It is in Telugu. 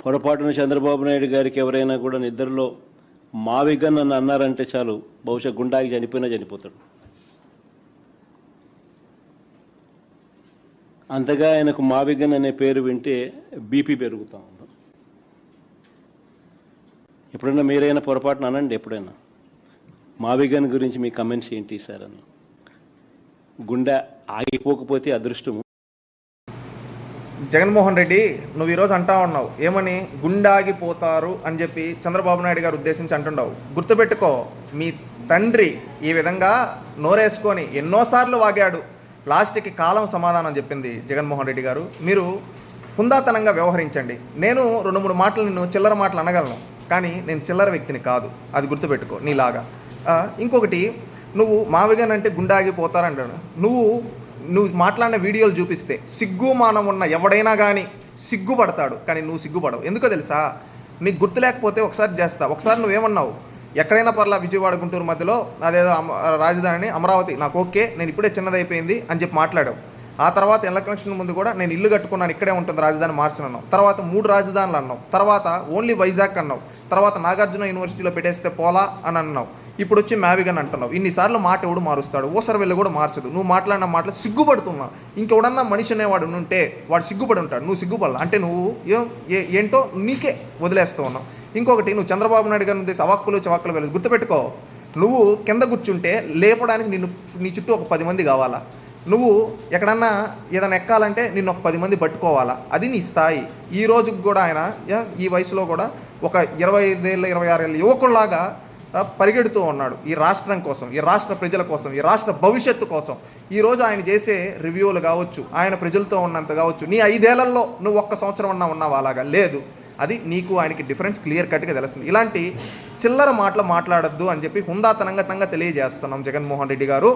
పొరపాటున చంద్రబాబు నాయుడు గారికి ఎవరైనా కూడా నిద్రలో మావిగన్ అని అన్నారంటే చాలు, బహుశా గుండాకి చనిపోయినా చనిపోతాడు. అంతగా ఆయనకు మావిగన్ అనే పేరు వింటే బీపీ పెరుగుతూ ఉంది. ఎప్పుడైనా మీరైనా పొరపాటున అనండి, ఎప్పుడైనా మావిగన్ గురించి మీ కమెంట్స్ ఏంటి సార్ అని. గుండె ఆగిపోకపోతే అదృష్టము. జగన్మోహన్ రెడ్డి, నువ్వు ఈరోజు అంటా ఉన్నావు ఏమని, గుండాగిపోతారు అని చెప్పి చంద్రబాబు నాయుడు గారు ఉద్దేశించి అంటుండవు. గుర్తుపెట్టుకో, మీ తండ్రి ఈ విధంగా నోరేసుకొని ఎన్నోసార్లు వాగాడు. లాస్ట్కి కాలం సమాధానం చెప్పింది జగన్మోహన్ రెడ్డి గారు. మీరు హుందాతనంగా వ్యవహరించండి. నేను 2-3 మాటలు నిన్ను చిల్లర మాటలు అనగలను, కానీ నేను చిల్లర వ్యక్తిని కాదు, అది గుర్తుపెట్టుకో నీలాగా. ఇంకొకటి, నువ్వు మావిగన్ అంటే గుండాగిపోతారంటాడు. నువ్వు మాట్లాడిన వీడియోలు చూపిస్తే సిగ్గుమానం ఉన్న ఎవడైనా కానీ సిగ్గుపడతాడు, కానీ నువ్వు సిగ్గుపడవు. ఎందుకో తెలుసా? నీకు గుర్తు లేకపోతే ఒకసారి చేస్తా. ఒకసారి నువ్వేమన్నావు, ఎక్కడైనా పర్లా విజయవాడ గుంటూరు మధ్యలో అదేదో రాజధాని అమరావతి నాకు ఓకే, నేను ఇప్పుడే చిన్నదైపోయింది అని చెప్పి మాట్లాడావు. ఆ తర్వాత ఎలక్షన్ ముందు కూడా నేను ఇల్లు కట్టుకున్నాను, ఇక్కడే ఉంటుంది రాజధాని మార్చనన్నావు. తర్వాత 3 రాజధానులు అన్నావు. తర్వాత ఓన్లీ వైజాగ్ అన్నావు. తర్వాత నాగార్జున యూనివర్సిటీలో పెట్టేస్తే పోలా అని అన్నావు. ఇప్పుడు వచ్చి మ్యావిగన్ అంటున్నావు. ఇన్నిసార్లు మాట ఎవడు మారుస్తాడు? ఓసర వెళ్ళి కూడా మార్చదు. నువ్వు మాట్లాడిన మాటలు సిగ్గుపడుతున్నావు. ఇంకెవడన్నా మనిషి అనేవాడు ఉంటే వాడు సిగ్గుపడి ఉంటాడు, నువ్వు సిగ్గుపడాలి. అంటే నువ్వు ఏంటో నీకే వదిలేస్తూ ఉన్నావు. ఇంకొకటి, నువ్వు చంద్రబాబు నాయుడు గారిని ఉద్దేశించి అవాక్కులు చవాక్కులు వెళ్ళదు. గుర్తుపెట్టుకో, నువ్వు కింద కూర్చుంటే లేపడానికి నీ చుట్టూ ఒక 10 మంది కావాలా. నువ్వు ఎక్కడన్నా ఏదైనా ఎక్కాలంటే నిన్ను ఒక 10 మంది పట్టుకోవాలా. అది నీ స్థాయి. ఈ రోజుకి కూడా ఆయన ఈ వయసులో కూడా ఒక 25 ఏళ్ళ 26 ఏళ్ళ యువకుల్లాగా పరిగెడుతూ ఉన్నాడు ఈ రాష్ట్రం కోసం, ఈ రాష్ట్ర ప్రజల కోసం, ఈ రాష్ట్ర భవిష్యత్తు కోసం. ఈరోజు ఆయన చేసే రివ్యూలు కావచ్చు, ఆయన ప్రజలతో ఉన్నంత కావచ్చు. నీ 5 ఏళ్లలో నువ్వు 1 సంవత్సరం ఉన్నావా? అలాగా లేదు. అది నీకు ఆయనకి డిఫరెన్స్ క్లియర్ కట్గా తెలుస్తుంది. ఇలాంటి చిల్లర మాటలు మాట్లాడొద్దు అని చెప్పి హుందాతనంగా తెలియజేస్తున్నాం జగన్మోహన్ రెడ్డి గారు.